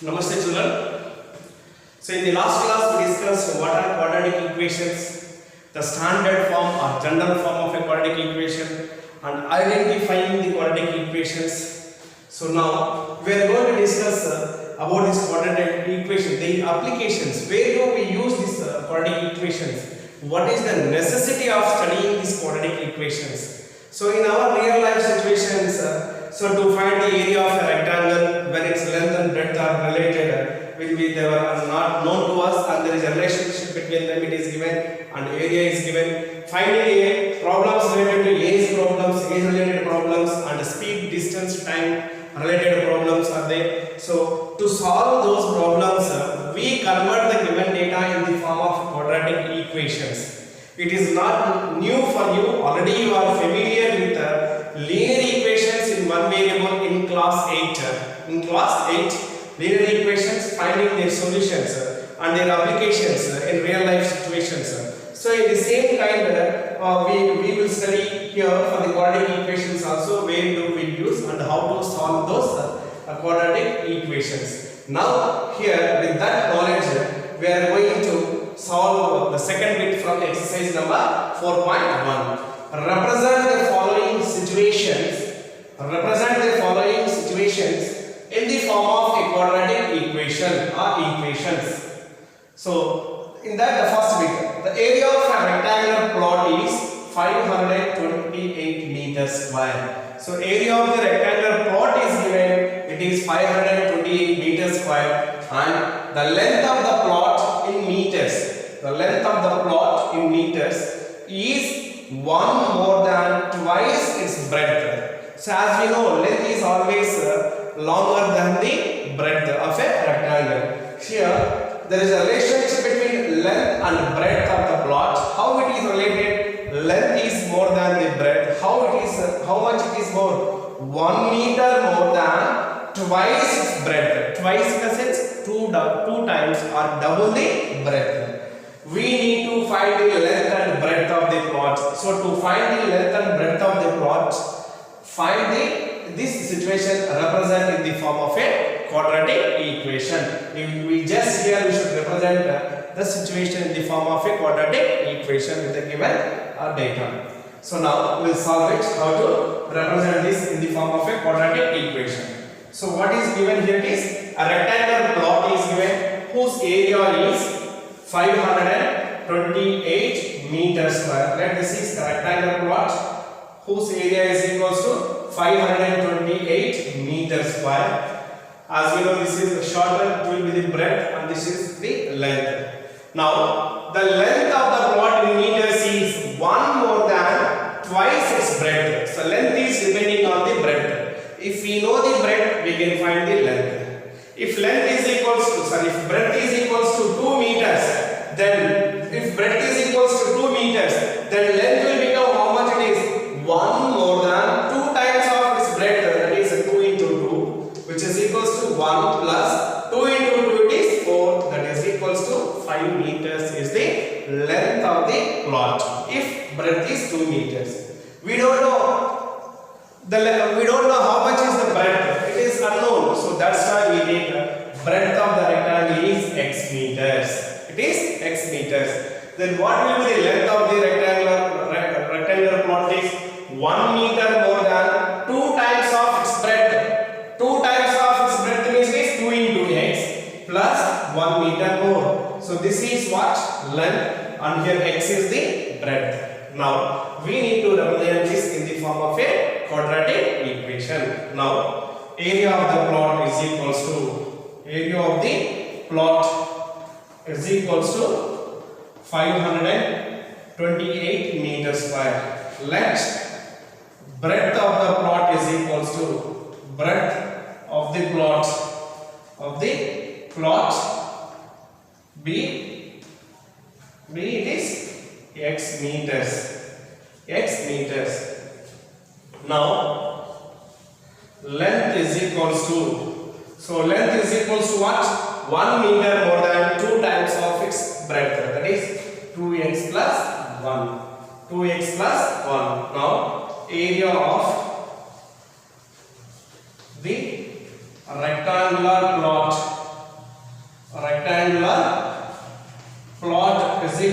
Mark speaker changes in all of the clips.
Speaker 1: Namaste children. So in the last class we discussed what are quadratic equations, the standard form or general form of a quadratic equation and identifying the quadratic equations. So now we are going to discuss about this quadratic equation, the applications, where do we use these quadratic equations, what is the necessity of studying these quadratic equations. So in our real life situations, so to find the area of a rectangle when its length and breadth are related, they are not known to us and there is a relationship between them, it is given and area is given. Finding a problems related to age problems, age related problems and speed, distance, time related problems are there. So to solve those problems, we convert the given data in the form of quadratic equations. It is not new for you, already you are familiar with linear equations in one variable in class 8. In class 8, linear equations, finding their solutions and their applications in real life situations. So in the same kind, we will study here for the quadratic equations also, where do we use and how to solve those quadratic equations. Now here with that knowledge, we are going to solve the second bit from exercise number 4.1. Represent the following situations. Represent the following situations in the form of a quadratic equation or equations. So in that, the first bit, the area of a rectangular plot is 528 meters square. So area of the rectangular plot is given, it is 528 meters square, and the length of the plot in meters, the length of the plot in meters is 1 more than twice its breadth. So as we know, length is always longer than the breadth of a rectangle. Here there is a relationship between length and breadth of the plot. How it is related? Length is more than the breadth. How much it is more? 1 meter more than twice its breadth. Twice in the sense two times or double the breadth. We need to find the length and breadth of the plot. So to find the length and breadth of the plot, find this situation represent in the form of a quadratic equation. We just here we should represent the situation in the form of a quadratic equation with the given data. So now we will solve it, how to represent this in the form of a quadratic equation. So what is given here is a rectangular plot is given whose area is 528 meters square. Let this is the rectangular plot whose area is equals to 528 meters square. As we know, this is the shorter, it will be the breadth and this is the length. Now the length of the plot in meters is 1 more than twice its breadth. So length is depending on the breadth. If we know the breadth, we can find the length. If length is equals to, if breadth is equals to 2 meters, then if breadth is equals to 2 meters, then length will become how much it is? 1 more than 2 times of its breadth, that is 2 into 2, which is equals to 1 plus 2 into 2, it is 4, that is equals to 5 meters is the length of the plot if breadth is 2 meters. We don't know how much is the breadth, it is unknown, so that's why we take breadth of the rectangle is x meters. It is x meters. Then what will be the length of the rectangular plot is 1 meter more than 2 times of its breadth. 2 times of its breadth means is 2 into x plus 1 meter more. So this is what? Length, and here x is the breadth. Now we need to represent this in the form of a quadratic equation. Now area of the plot is equals to 528 meters square. Let breadth of the plot is equals to breadth of the plot be it is x meters. Now length is equals to, so length is equals to what? 1 meter more than 2 times of its breadth, that is 2x plus 1. 2x plus 1. Now area of the rectangular plot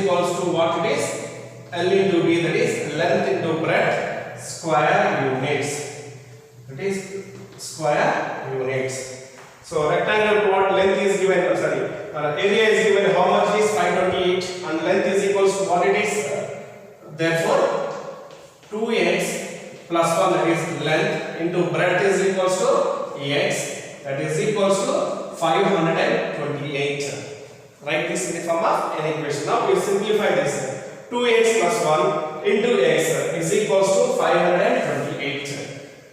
Speaker 1: equals to what it is? L into B, that is length into breadth square units. It is square units. So rectangle plot length is given, area is given, how much is 528 and length is equals to what it is? Therefore 2x plus 1, that is length, into breadth is equals to x, that is equals to 528. Write this in the form of an equation. Now we simplify this. 2x plus 1 into x is equals to 528.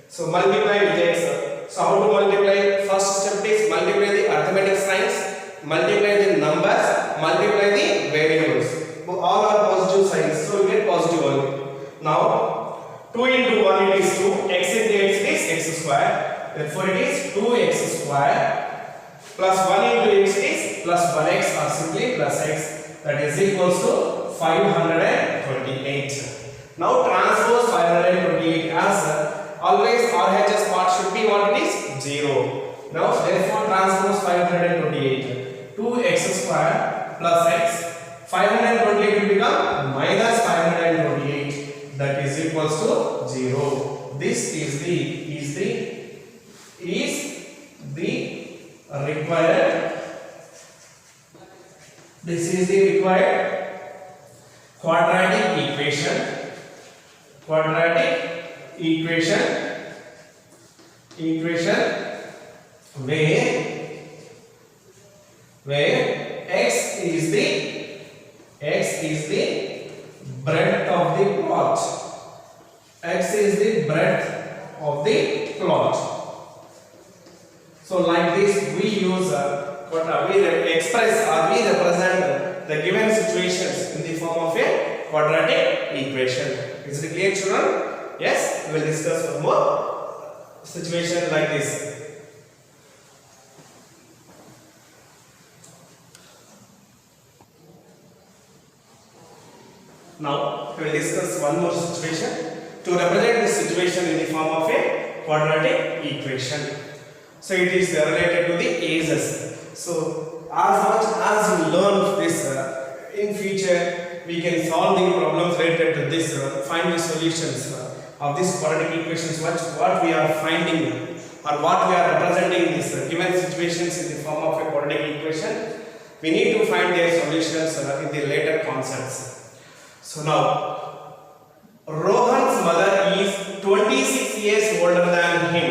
Speaker 1: So multiply with x. So how to multiply? First step is multiply the arithmetic signs, multiply the numbers, multiply the variables. All are positive signs, so we get positive only. Now 2 into 1 it is 2, x into x is x square. Therefore it is 2x square plus 1 into x is plus 1x or simply plus x, that is equals to 528. Now transpose 528 as always RHS part should be what it is? 0. Now therefore transpose 528. 2x square plus x, 528 will become minus 528, that is equals to 0. This is the required, this is the required quadratic equation where x is the breadth of the plot. X is the breadth of the plot. So like this we use we express or we represent the given situations in the form of a quadratic equation. Is it clear, children? Yes, we will discuss one more situation like this. Now we will discuss one more situation to represent this situation in the form of a quadratic equation. So it is related to the ages. So as much as we learn this in future, we can solve the problems related to this, find the solutions of these quadratic equations, what we are finding or what we are representing in this given situations in the form of a quadratic equation. We need to find their solutions in the later concepts. So now, Rohan's mother is 26 years older than him.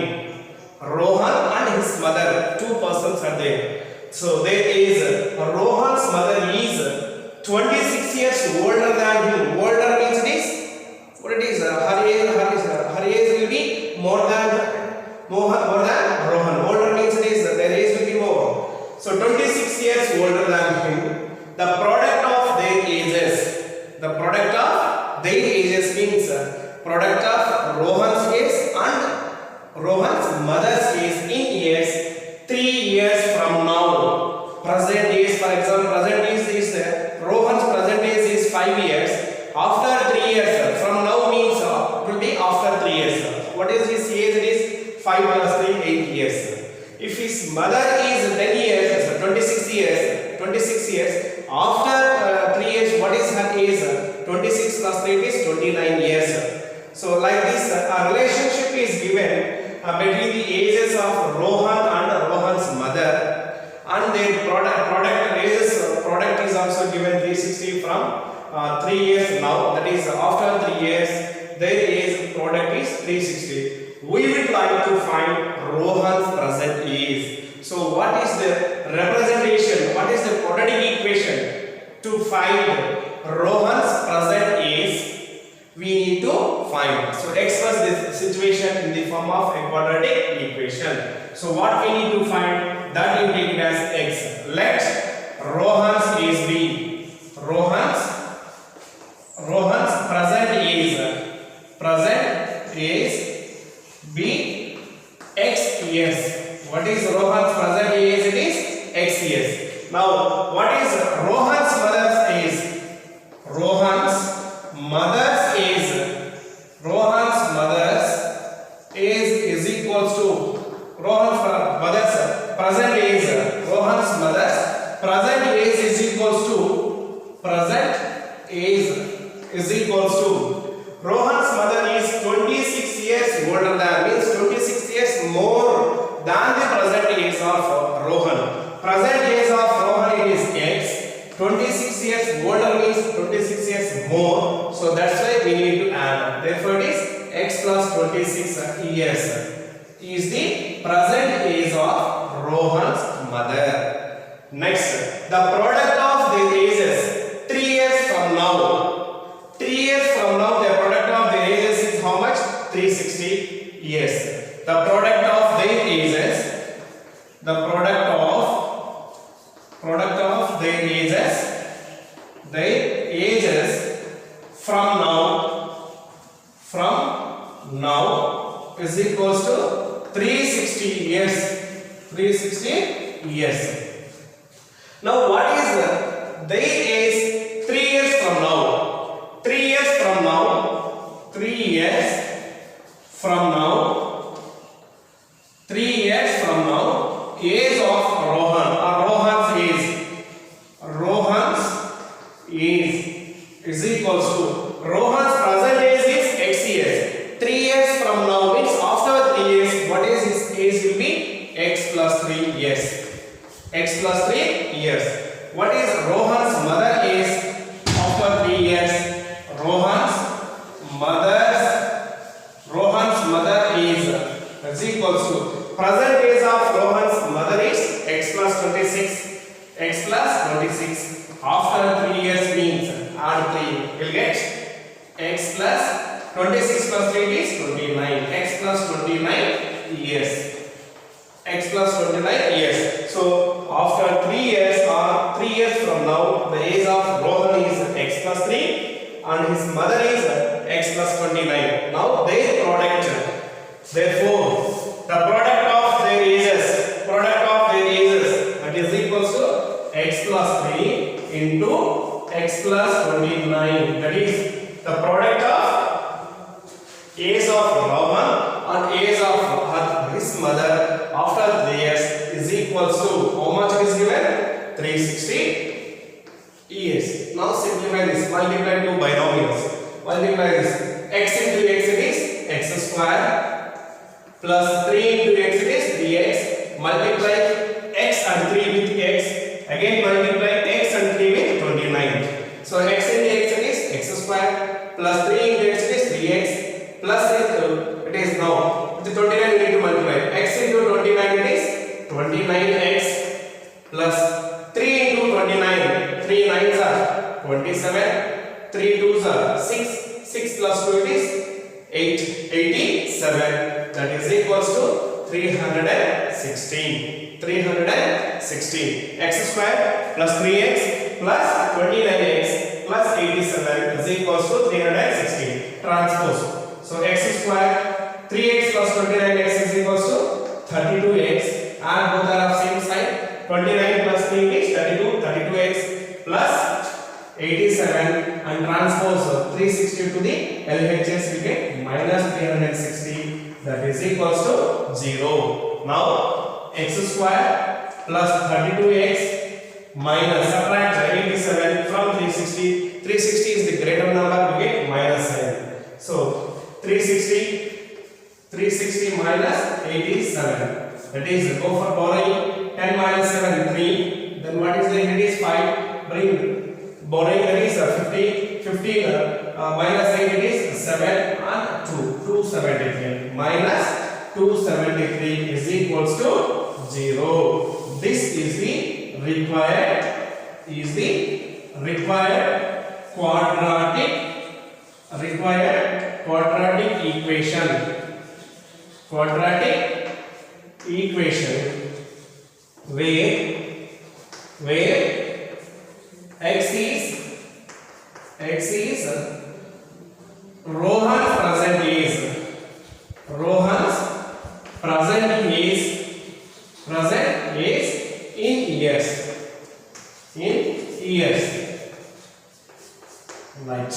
Speaker 1: Rohan and his mother, two persons are there. So there is Rohan's mother is 26 years older than him. Older means it is what it is. Her age will be more than Rohan. Older means it is their age will be more. So 26 years older than him. The product of their ages. The product of their ages means product of Rohan's age and Rohan's mother's age in years, 3 years from now. Present age, for example, present age is Rohan's present age is 5 years. After 3 years, from now means it will be after 3 years. What is his age? It is 5 plus 3, 8 years. If his mother is 10 years, 26 years, after 3 years, what is her age? 26 plus 3 is 29 years. So like this, a relationship is given between the ages of Rohan and Rohan's mother, and their product is also given 360 from 3 years now, that is after 3 years their age product is 360. We would like to find Rohan's present age. So what is the representation, what is the quadratic equation to find Rohan's present age? We need to find. So express this situation in the form of a quadratic equation. So what we need to find, that you take it as x. Let Rohan's age be Rohan's present age be x years. What is Rohan's present age? It is x years. Now what is Rohan's mother's age? Rohan's mother's age is equals to Rohan's mother's present age. Rohan's mother's present age is equals to present more than the present age of Rohan. Present age of Rohan is X. 26 years older means 26 years more. So that's why we need to add. Therefore it is X plus 26 years is the present age of Rohan's mother. Next, the product of their ages 3 years from now. 3 years from now, the product of their ages is how much? 360 years. The product of their ages, the product of their ages from now is equals to 360 years. 360 years. Now what is their age 3 years from now? 3 years from now. 3 years from now. 3 years from now. Age of Rohan or Rohan's age. Rohan's age is equals to Rohan's present age is X years. 3 years from now means after 3 years, what is his age will be X plus 3 years. X plus 3 years. What is Rohan's mother age after 3 years? Rohan's mother age is equals to present age of Rohan's mother is X plus 26. X plus 26. After 3 years means add 3 will get X plus 26 plus 3 is 29. X plus 29 years. X plus 29 years. So after 3 years or 3 years from now, the age of Rohan is X plus 3 and his mother is X plus 29. Now their product. Therefore, the product of their ages, that is equals to X plus 3 into X plus 29. That is the product of age of Rohan and age of his mother after 3 years is equals to how much is given? 360 years. Now simplify this. Multiply two binomials. Multiply this. X into X is X square plus 3 into X is 3X. Multiply X and 3 with X. Again multiply X and 3 with 29. So X into X is X square plus 3 into X is 3X plus it is now with 29 we need to multiply. X into 29 it is 29X plus 3 into 29. 3 9s are 27. 3 2s are 6. 6 plus 2 it is 87. That is equals to 316. 316. X square plus 3X plus 29X plus 87 is equals to 316. Transpose. So X square 3X plus 29X is equals to 32X. And both are of same sign. 29 plus 3 is 32. 32X plus 87 and transpose 360 to the LHS we get minus 360. That is equals to 0. Now X square plus 32X minus subtract 87 from 360. 360 is the greater number, we get minus 7. So 360 minus 87. That is go for borrowing 10 minus 7 3. Then what is the it is 5. Bring borrowing that is 50. 15 minus 8 it is 7 and 2. 273 minus 273 is equals to 0. This is the required quadratic equation. Quadratic equation where x is Rohan's present age. Rohan's present age in years. Right.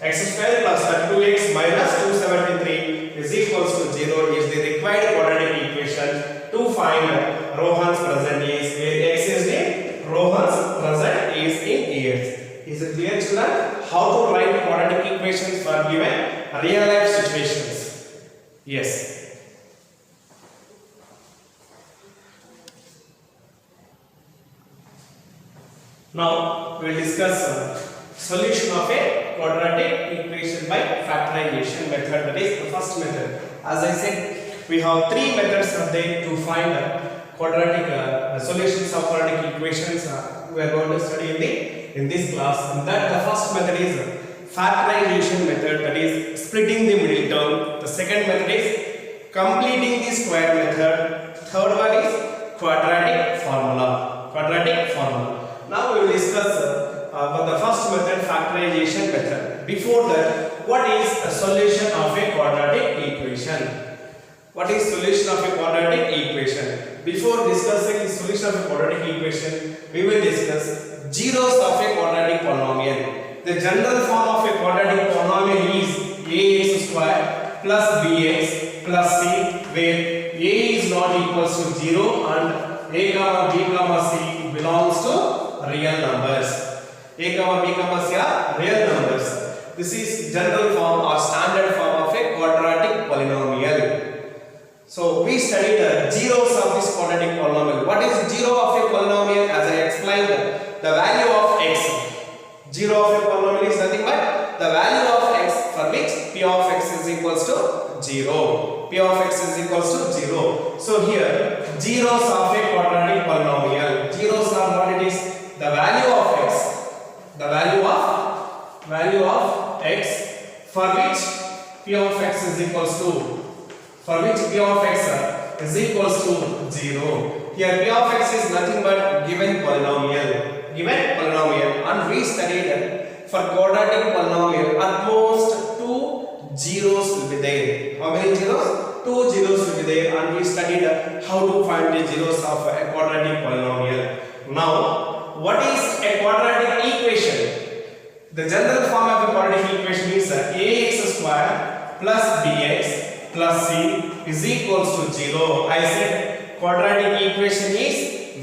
Speaker 1: X square plus 32x minus 273 is equals to 0 is the required quadratic equation to find Rohan's present age, where x is the Rohan's present age in years. Is it clear, children? How to write quadratic equations for given real life situations? Yes. Now we will discuss solution of a quadratic equation by factorization method. That is the first method. As I said, we have three methods are there to find quadratic solutions of quadratic equations. We are going to study in this class. And that the first method is factorization method, that is splitting the middle term. The second method is completing the square method. Third one is quadratic formula. Quadratic formula. Now we will discuss about the first method, factorization method. Before that, what is a solution of a quadratic equation? What is solution of a quadratic equation? Before discussing the solution of a quadratic equation, we will discuss zeros of a quadratic polynomial. The general form of a quadratic polynomial is ax square plus bx plus c, where a is not equals to 0 and a comma b comma c belongs to real numbers. A comma b comma c are real numbers. This is general form or standard form of a quadratic polynomial. So we studied the zeros of this quadratic polynomial. What is zero of a polynomial? As I explained, the value of x. Zero of a polynomial is nothing but the value of x for which p of x is equals to 0. P of x is equals to 0. So here zeros of a quadratic polynomial. Zeros are what it is? The value of x. The value of x for which p of x is equals to. For which p of x is equals to 0. Here p of x is nothing but given polynomial. Given polynomial, and we studied for quadratic polynomial at most 2 zeros will be there. How many zeros? 2 zeros will be there, and we studied how to find the zeros of a quadratic polynomial. Now, what is a quadratic equation? The general form of a quadratic equation is ax square plus bx plus c is equals to 0. I said quadratic equation is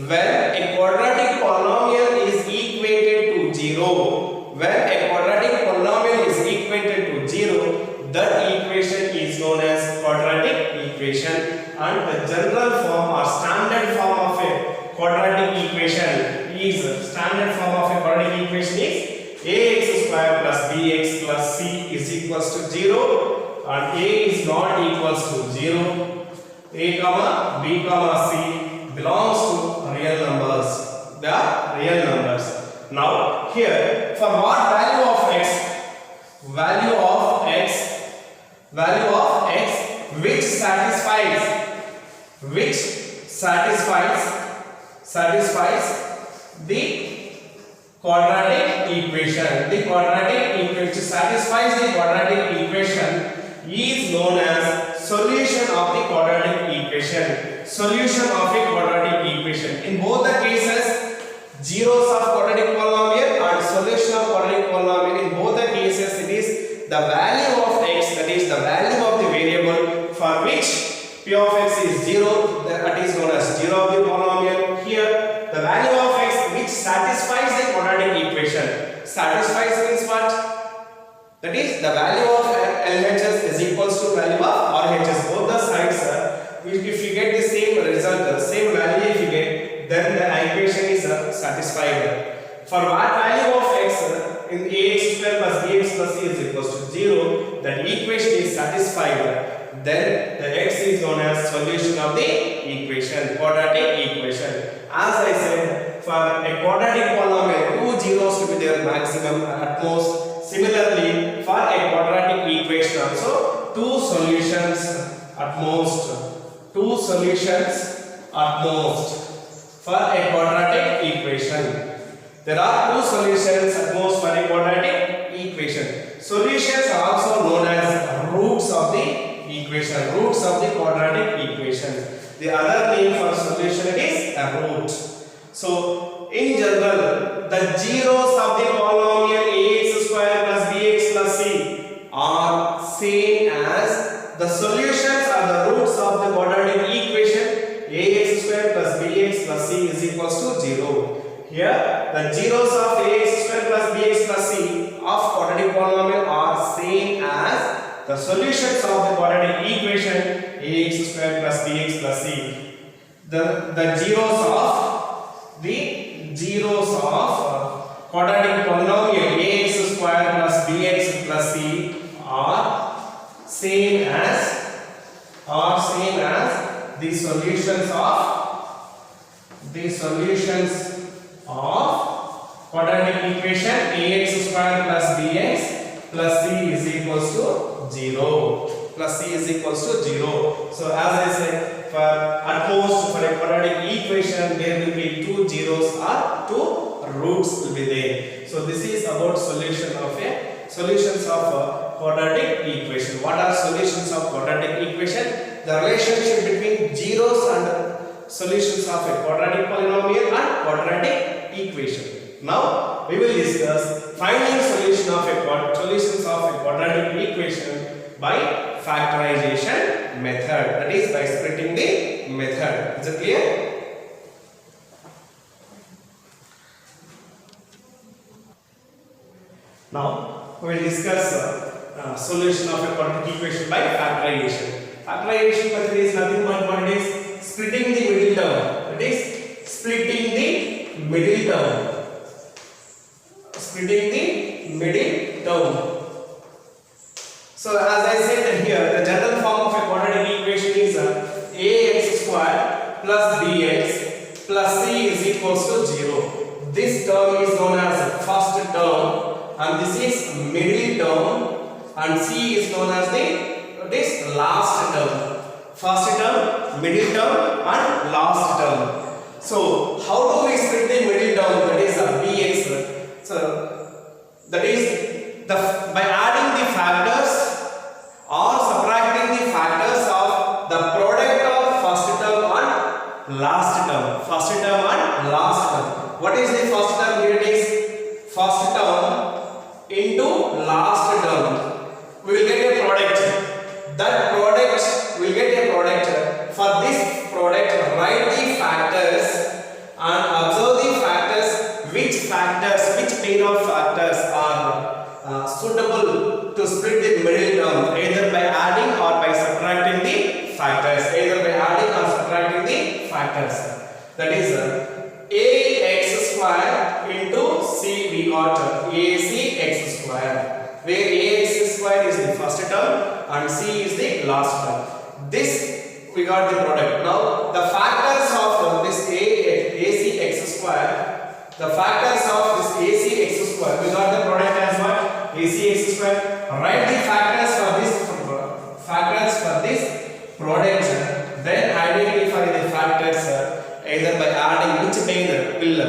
Speaker 1: when a quadratic polynomial is equated to 0. When a quadratic polynomial is equated to 0, that equation is known as quadratic equation. And the general form or standard form of a quadratic equation is ax square plus bx plus c is equals to 0, and a is not equals to 0. A comma b comma c belongs to real numbers. They are real numbers. Now here, for what value of x? Value of x which satisfies the quadratic equation. The quadratic equation satisfies the quadratic equation is known as solution of the quadratic equation. Solution of a quadratic equation. In both the cases, zeros of quadratic polynomial and solution of quadratic polynomial, in both the cases it is the value of x, that is the value of the variable for which p of x is 0, that is known as zero of the polynomial. Here the value of x which satisfies the quadratic equation. Satisfies means what? That is the value of LHS is equals to value of RHS. Both the sides, if you get the same result, the same value if you get, then the equation is satisfied. For what value of x in ax square plus bx plus c is equals to 0, that equation is satisfied, then the x is known as solution of the equation, quadratic equation. As I said, for a quadratic polynomial, 2 zeros to be there maximum at most. Similarly, for a quadratic equation also, 2 solutions at most. 2 solutions at most for a quadratic equation. There are 2 solutions at most for a quadratic equation. Solutions are also known as roots of the equation. Roots of the quadratic equation. The other name for solution is a root. So, in general, the zeros of the polynomial ax square plus bx plus c are same as the solutions or the roots of the quadratic equation ax square plus bx plus c is equals to 0. Here, the zeros of ax square plus bx plus c of quadratic polynomial are same as the solutions of the quadratic equation ax square plus bx plus c. The zeros of quadratic polynomial ax square plus bx plus c are same as the solutions of quadratic equation ax square plus bx plus c is equals to 0. So as I said, for at most for a quadratic equation there will be 2 zeros or 2 roots will be there. So this is about solutions of a quadratic equation. What are solutions of quadratic equation? The relationship between zeros and solutions of a quadratic polynomial and quadratic equation. Now we will discuss finding solutions of a quadratic equation by factorization method, that is by splitting the method. Is it clear? Now we will discuss solution of a quadratic equation by factorization. Factorization method is nothing but what it is? Splitting the middle term. That is splitting the middle term. So as I said here, the general form of a quadratic equation is ax square plus bx plus c is equals to 0. This term is known as first term, and this is middle term, and c is known as this last term. First term, middle term, and last term. So how do we split the middle term, that is bx? So that is by adding the factors or subtracting the factors of the product of first term and last term. What is the first term? Here it is first term into last term. We will get a product. That product will get a product. For this product, write the factors and observe the factors. Which pair of factors are suitable to split the middle term, either by adding or by subtracting the factors. That is ax square into c, we got acx square, where ax square is the first term and c is the last term. This we got the product. Now the factors of this acx square, we got the product as what? acx square. Write the factors for this product, then identify the factors either by adding, which pair will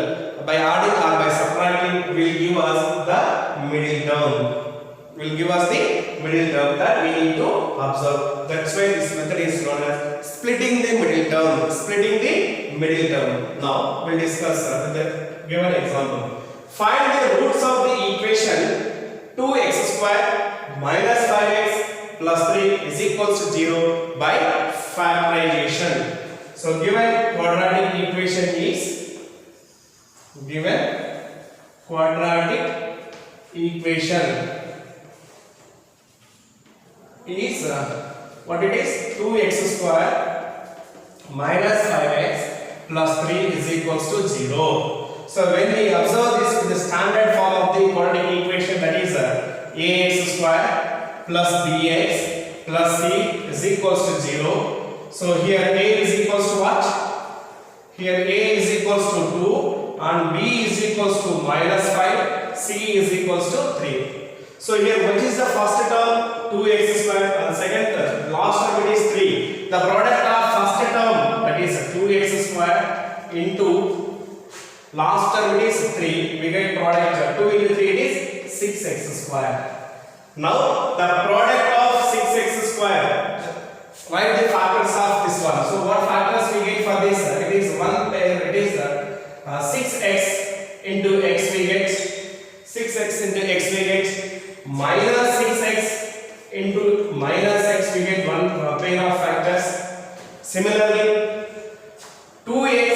Speaker 1: by adding or by subtracting will give us the middle term. That we need to observe. That's why this method is known as splitting the middle term. Now we'll discuss the given example. Find the roots of the equation 2x square minus 5x plus 3 is equals to 0 by factorization. So given quadratic equation is what it is? 2x square minus 5x plus 3 is equals to 0. So when we observe this with the standard form of the quadratic equation, that is ax square plus bx plus c is equals to 0. So here a is equals to what? Here a is equals to 2 and b is equals to minus 5, c is equals to 3. So here which is the first term? 2x square, and second term, last term it is 3. The product of first term, that is 2x square into last term it is 3. We get product 2 into 3 it is 6x square. Now the product of 6x square, write the factors of this one. So what factors we get for this? It is one pair, it is 6x into x we get 6x into x we get minus 6x into minus x we get one pair of factors. Similarly 2x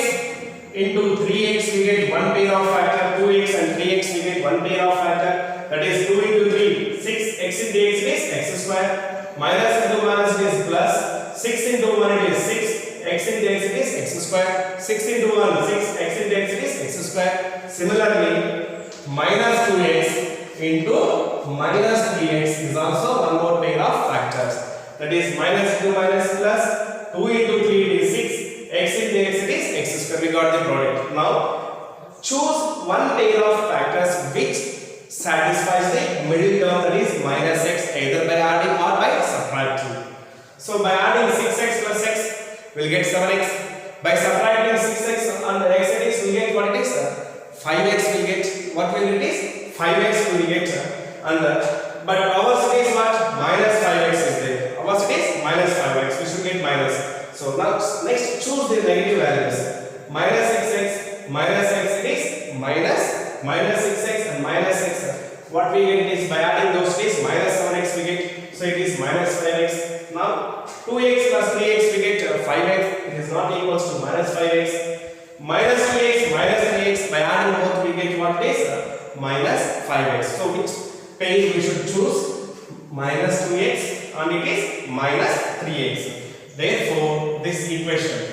Speaker 1: into 3x we get one pair of factor, 2x and 3x we get one pair of factor, that is 2 into 3, 6, x into x is x square, minus into minus is plus, 6 into 1 it is 6, x into x is x square, 6 into 1, 6, x into x is x square. Similarly, minus 2x into minus 3x is also one more pair of factors. That is minus into minus plus 2 into 3 is 6, x into x it is x square. We got the product. Now choose one pair of factors which satisfies the middle term, that is minus x, either by adding or by subtracting. So by adding 6x plus x we'll get 7x. By subtracting 6x and x it is, we get what it is? 5x will get, what will it is? 5x will get. And but ours is what? Minus 5x is there. Ours is minus 5x. We should get minus. So now next choose the negative values. Minus 6x, minus x it is minus 6x and minus x. What we get is, by adding those days, minus 7x we get. So it is minus 5x. Now 2x plus 3x we get 5x. It is not equals to minus 5x. Minus 2x minus 3x, by adding both we get what is minus 5x. So which page we should choose? Minus 2x and it is minus 3x. Therefore this equation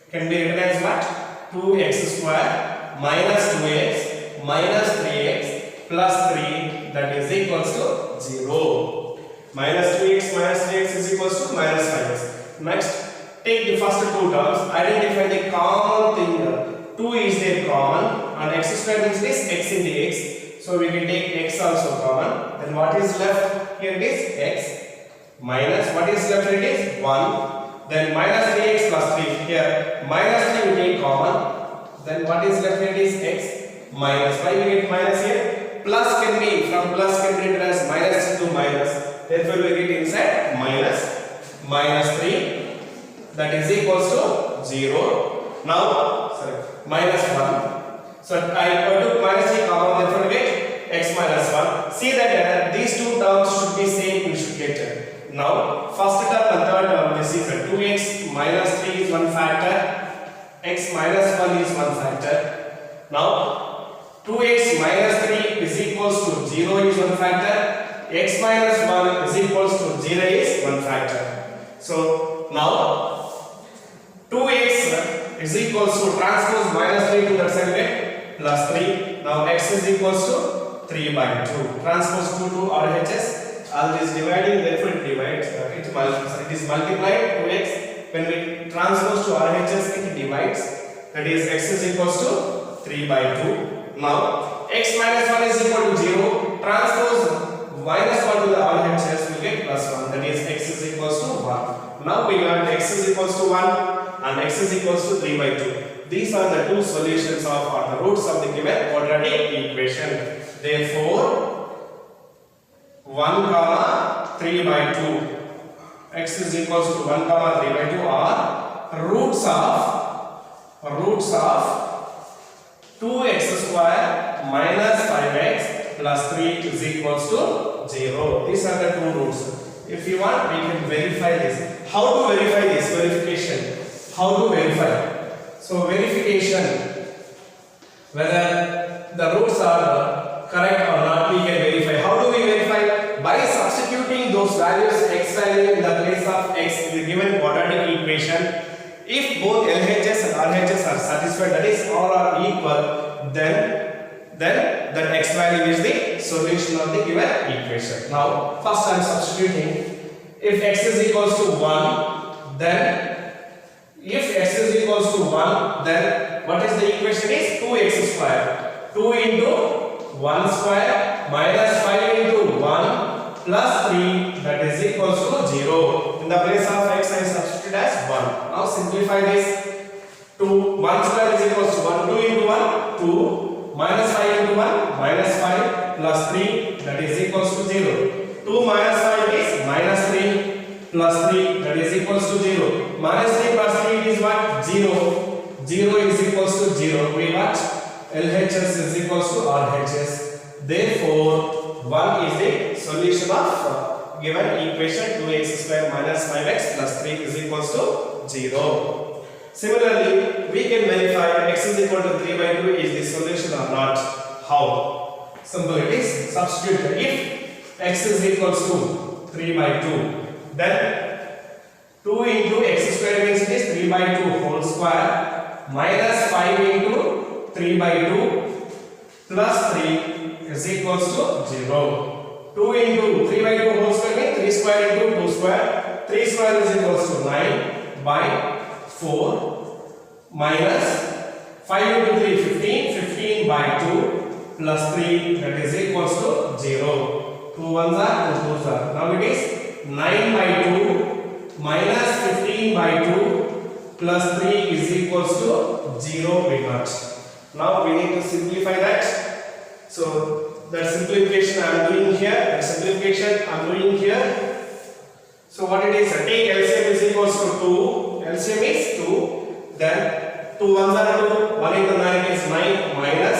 Speaker 1: can be written as what? 2x square minus 2x minus 3x plus 3, that is equals to 0. Minus 2x minus 3x is equals to minus 5x. Next, take the first two terms, identify the common thing. 2 is there common and x square means this x into x. So we can take x also common. Then what is left here? It is x minus what is left? It is 1. Then minus 3x plus 3. Here minus 3 we take common. Then what is left? It is x minus. Why we get minus here? Plus can be, from plus can be written as minus into minus. Therefore we get inside minus 3, that is equals to 0. Now minus 1. So I took minus 3 common, therefore we get x minus 1. See that these two terms should be same, we should get. Now first term and third term, this is 2x minus 3 is one factor, x minus 1 is one factor. Now 2x minus 3 is equals to 0 is one factor, x minus 1 is equals to 0 is one factor. So now 2x is equals to transpose minus 3 to that side, get plus 3. Now x is equals to 3 by 2. Transpose 2 to RHS. All this dividing, therefore it divides. It is multiplied 2x. When we transpose to RHS, it divides. That is x is equals to 3 by 2. Now x minus 1 is equal to 0. Transpose minus 1 to the RHS, we get plus 1. That is x is equals to 1. Now we got x is equals to 1 and x is equals to 3 by 2. These are the two solutions of, or the roots of the given quadratic equation. Therefore 1 comma 3 by 2, x is equals to 1 comma 3 by 2 are roots of 2x square minus 5x plus 3 is equals to 0. These are the two roots. If you want, we can verify this. How to verify this? Verification. How to verify? So verification, whether the roots are correct or not, we can verify. How do we verify? By substituting those values, x value in the place of x in the given quadratic equation. If both LHS and RHS are satisfied, that is all are equal, then that x value is the solution of the given equation. Now first I am substituting. If x is equals to 1, then if x is equals to 1, then what is the equation is 2x square. 2 into 1 square minus 5 into 1 plus 3, that is equals to 0. In the place of x I substitute as 1. Now simplify this. 1 square is equals to 1. 2 into 1, 2. Minus 5 into 1, minus 5 plus 3, that is equals to 0. 2 minus 5 is minus 3 plus 3, that is equals to 0. Minus 3 plus 3 is what? 0. 0 is equals to 0. We what? LHS is equals to RHS. Therefore 1 is the solution of given equation 2x square minus 5x plus 3 is equals to 0. Similarly, we can verify x is equal to 3 by 2 is the solution or not. How? Simple it is. Substitute. If x is equals to 3 by 2, then 2 into x square means it is 3 by 2 whole square minus 5 into 3 by 2 plus 3 is equals to 0. 2 into 3 by 2 whole square means 3 square into 2 square. 3 square is equals to 9 by 4 minus 5 into 3 15. 15 by 2 plus 3 that is equals to 0. 2 ones are 2 twos are. Now it is 9 by 2 minus 15 by 2 plus 3 is equals to 0 we got. Now we need to simplify that. So that simplification I am doing here. That simplification I am doing here. So what it is? Take LCM is equals to 2. LCM is 2. Then 2 ones are 2. 1 into 9 is 9 minus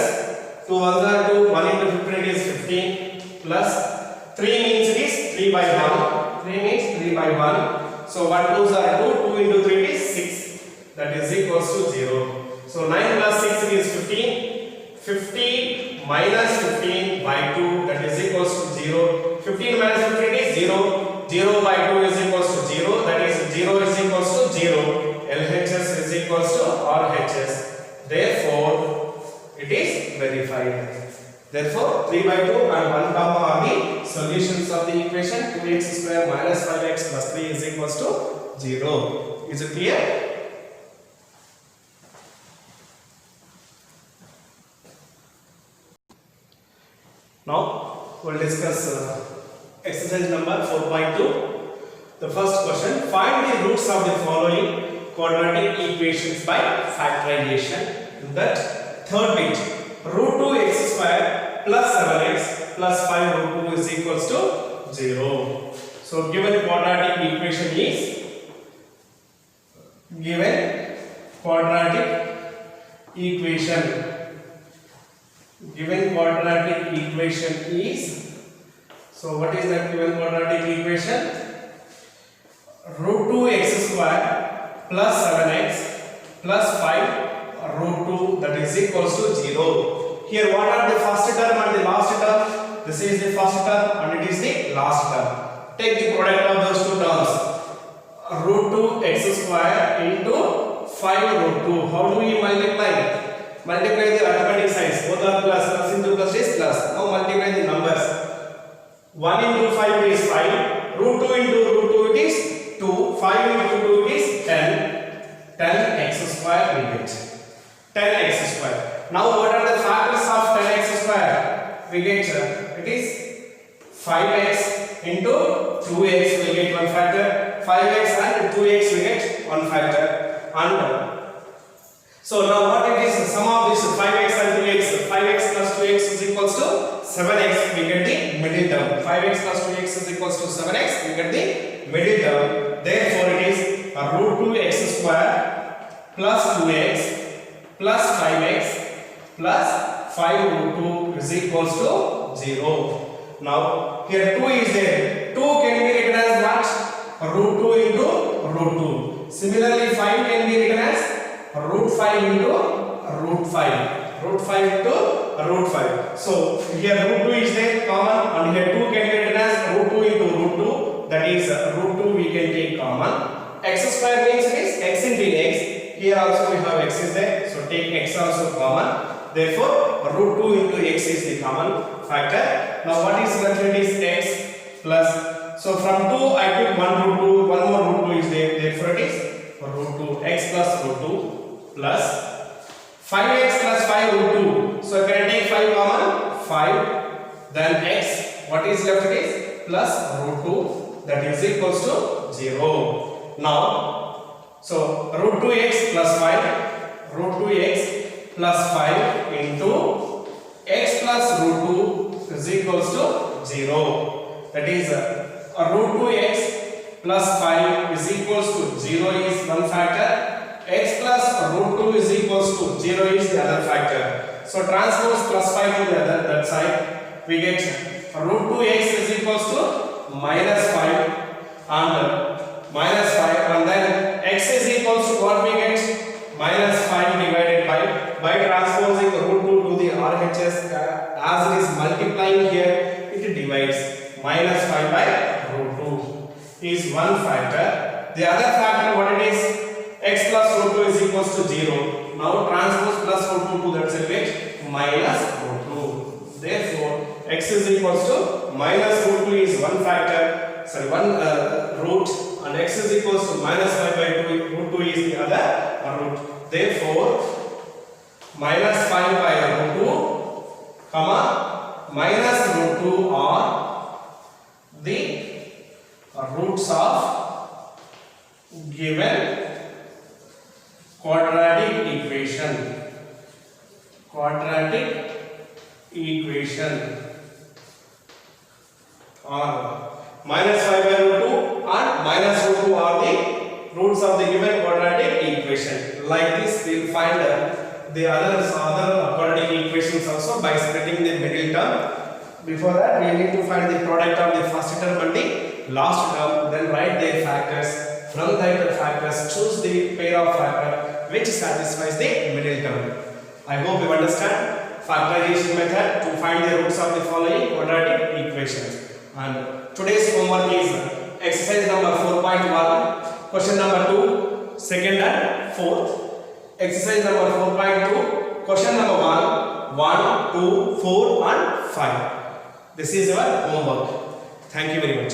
Speaker 1: 2 ones are 2. 1 into 15 is 15 plus 3 means it is 3 by 1. 3 means 3 by 1. So 1 twos are 2. 2 into 3 is 6. That is equals to 0. So 9 plus 6 is 15. 15 minus 15 by 2 that is equals to 0. 15 minus 15 is 0. 0 by 2 is equals to 0. That is 0 is equals to 0. LHS is equals to RHS. Therefore, it is verified. Therefore, 3 by 2 and 1 comma are the solutions of the equation. 2x square minus 5x plus 3 is equals to 0. Is it clear? Now, we will discuss exercise number 4.2. The first question, find the roots of the following quadratic equations by factorization. In that third bit, root 2x square plus 7x plus 5 root 2 is equals to 0. So, given quadratic equation is so what is that given quadratic equation? Root 2x square plus 7x plus 5 root 2 that is equals to 0. Here what are the first term and the last term? This is the first term and it is the last term. Take the product of those two terms. Root 2x square into 5 root 2. How do we multiply? Multiply the arithmetic signs. Both are plus. Plus into plus is plus. Now multiply the numbers. 1 into 5 is 5. Root 2 into root 2 it is 2. 5 into 2 it is 10. 10x square we get. 10x square. Now what are the factors of 10x square? We get it is 5x into 2x we get one factor. 5x and 2x we get one factor. And so now what it is? Sum of this 5x and 2x. 5x plus 2x is equals to 7x. We get the middle term. 5x plus 2x is equals to 7x. We get the middle term. Therefore, it is root 2x square plus 2x plus 5x plus 5 root 2 is equals to 0. Now, here 2 is there. 2 can be written as what? Root 2 into root 2. Similarly, 5 can be written as root 5 into root 5. Root 5 into root 5. So, here root 2 is there common and here 2 can be written as root 2 into root 2. That is root 2 we can take common. X square means it is x into x. Here also we have x is there. So, take x also common. Therefore, root 2 into x is the common factor. Now, what is left? It is x plus. So, from 2 I took 1 root 2. One more root 2 is there. Therefore, it is root 2. X plus root 2. Plus 5x plus 5 root 2. So can I take 5 common? 5. Then x. What is left? It is plus root 2. That is equals to 0. Now, so root 2x plus 5. Root 2x plus 5 into x plus root 2 is equals to 0. That is root 2x plus 5 is equals to 0 is one factor. X plus root 2 is equals to 0 is the other factor. So transpose plus 5 to the other that side. We get root 2x is equals to minus 5 and minus 5 and then x is equals to what we get? Minus 5 divided by transposing root 2 to the RHS as it is multiplying here it divides. Minus 5 by root 2 is one factor. The other factor what it is? X plus root 2 is equals to 0. Now transpose plus root 2 to that side get minus root 2. x is equals to minus root 2 is one factor, sorry, one root, and x is equals to minus 5 by 2, root 2 is the other root. Therefore, minus 5 by root 2, comma, minus root 2 are the roots of given quadratic equation. Quadratic equation are minus 5 by root 2 and minus root 2 are the roots of the given quadratic equation. Like this, we will find the other quadratic equations also by splitting the middle term. Before that, we need to find the product of the first term and the last term, then write their factors. From that factors, choose the pair of factor which satisfies the middle term. I hope you understand factorization method to find the roots of the following quadratic equations. And today's homework is exercise number 4.1, question number 2, second and fourth. Exercise number 4.2, question number 1, 2, 4 and 5. This is your homework. Thank you very much.